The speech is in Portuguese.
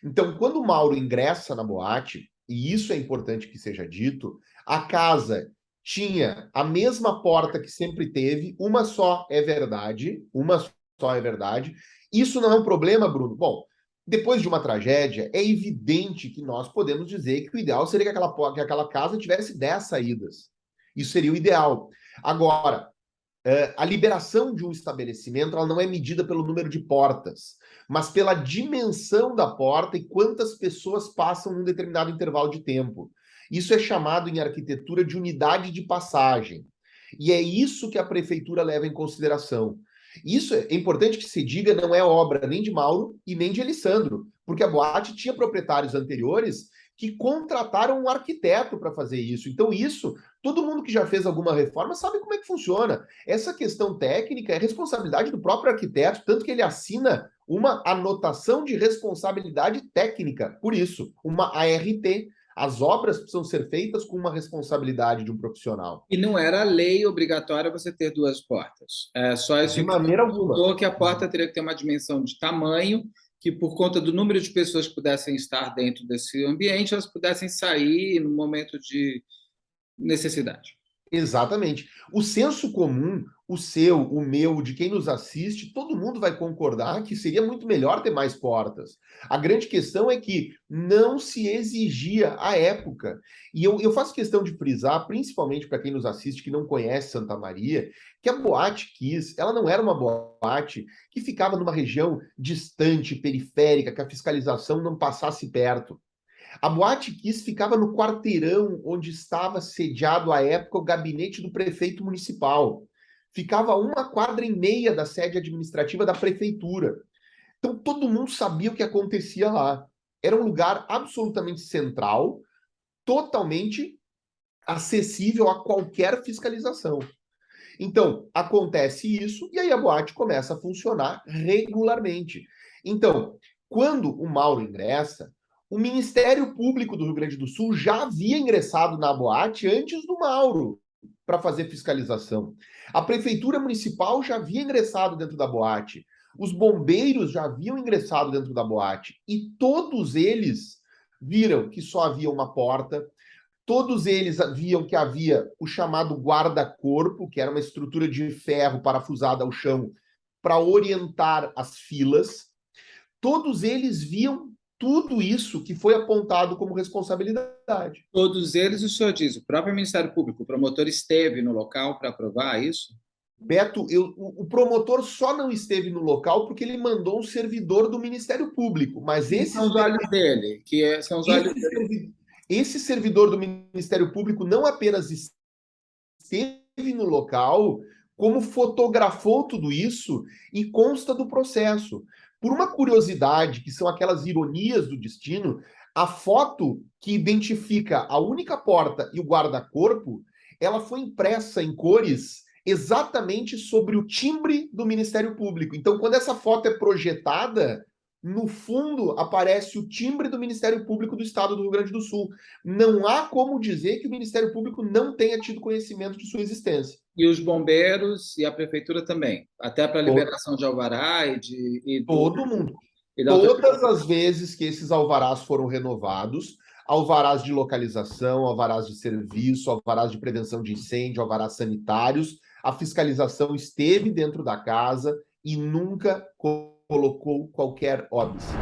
Então, quando o Mauro ingressa na boate, e isso é importante que seja dito, a casa tinha a mesma porta que sempre teve, uma só é verdade, uma só é verdade. Isso não é um problema, Bruno? Bom, depois de uma tragédia, é evidente que nós podemos dizer que o ideal seria que aquela casa tivesse 10 saídas. Isso seria o ideal. Agora, a liberação de um estabelecimento ela não é medida pelo número de portas, mas pela dimensão da porta e quantas pessoas passam num determinado intervalo de tempo. Isso é chamado em arquitetura de unidade de passagem. E é isso que a prefeitura leva em consideração. Isso é importante que se diga, não é obra nem de Mauro e nem de Elisandro, porque a boate tinha proprietários anteriores que contrataram um arquiteto para fazer isso. Então, isso, todo mundo que já fez alguma reforma sabe como é que funciona. Essa questão técnica é responsabilidade do próprio arquiteto, tanto que ele assina uma anotação de responsabilidade técnica, por isso, uma ART. As obras precisam ser feitas com uma responsabilidade de um profissional. E não era lei obrigatória você ter duas portas. É só isso De que você maneira alguma. mudou, que a porta teria que ter uma dimensão de tamanho, que por conta do número de pessoas que pudessem estar dentro desse ambiente, elas pudessem sair no momento de necessidade. Exatamente. O senso comum, o seu, o meu, de quem nos assiste, todo mundo vai concordar que seria muito melhor ter mais portas. A grande questão é que não se exigia à época. E eu faço questão de frisar, principalmente para quem nos assiste que não conhece Santa Maria, que a Boate Kiss, ela não era uma boate que ficava numa região distante, periférica, que a fiscalização não passasse perto. A Boate Kiss ficava no quarteirão onde estava sediado à época o gabinete do prefeito municipal. Ficava a 1,5 quadras da sede administrativa da prefeitura. Então todo mundo sabia o que acontecia lá. Era um lugar absolutamente central, totalmente acessível a qualquer fiscalização. Então, acontece isso e aí a boate começa a funcionar regularmente. Então, quando o Mauro ingressa, o Ministério Público do Rio Grande do Sul já havia ingressado na boate antes do Mauro para fazer fiscalização. A Prefeitura Municipal já havia ingressado dentro da boate. Os bombeiros já haviam ingressado dentro da boate. E todos eles viram que só havia uma porta, todos eles viam que havia o chamado guarda-corpo, que era uma estrutura de ferro parafusada ao chão para orientar as filas. Todos eles viam tudo isso que foi apontado como responsabilidade. Todos eles, o senhor diz, o próprio Ministério Público, o promotor esteve no local para aprovar isso? Beto, o promotor só não esteve no local porque ele mandou um servidor do Ministério Público, mas Que são os olhos dele, são os olhos esse, dele. esse servidor do Ministério Público não apenas esteve no local, como fotografou tudo isso e consta do processo. Por uma curiosidade, que são aquelas ironias do destino, a foto que identifica a única porta e o guarda-corpo, ela foi impressa em cores exatamente sobre o timbre do Ministério Público. Então, quando essa foto é projetada, no fundo aparece o timbre do Ministério Público do Estado do Rio Grande do Sul. Não há como dizer que o Ministério Público não tenha tido conhecimento de sua existência. E os bombeiros e a prefeitura também, até para a liberação de alvará Todo mundo. e da Todas as vezes que esses alvarás foram renovados, alvarás de localização, alvarás de serviço, alvarás de prevenção de incêndio, alvarás sanitários, a fiscalização esteve dentro da casa e nunca colocou qualquer óbice.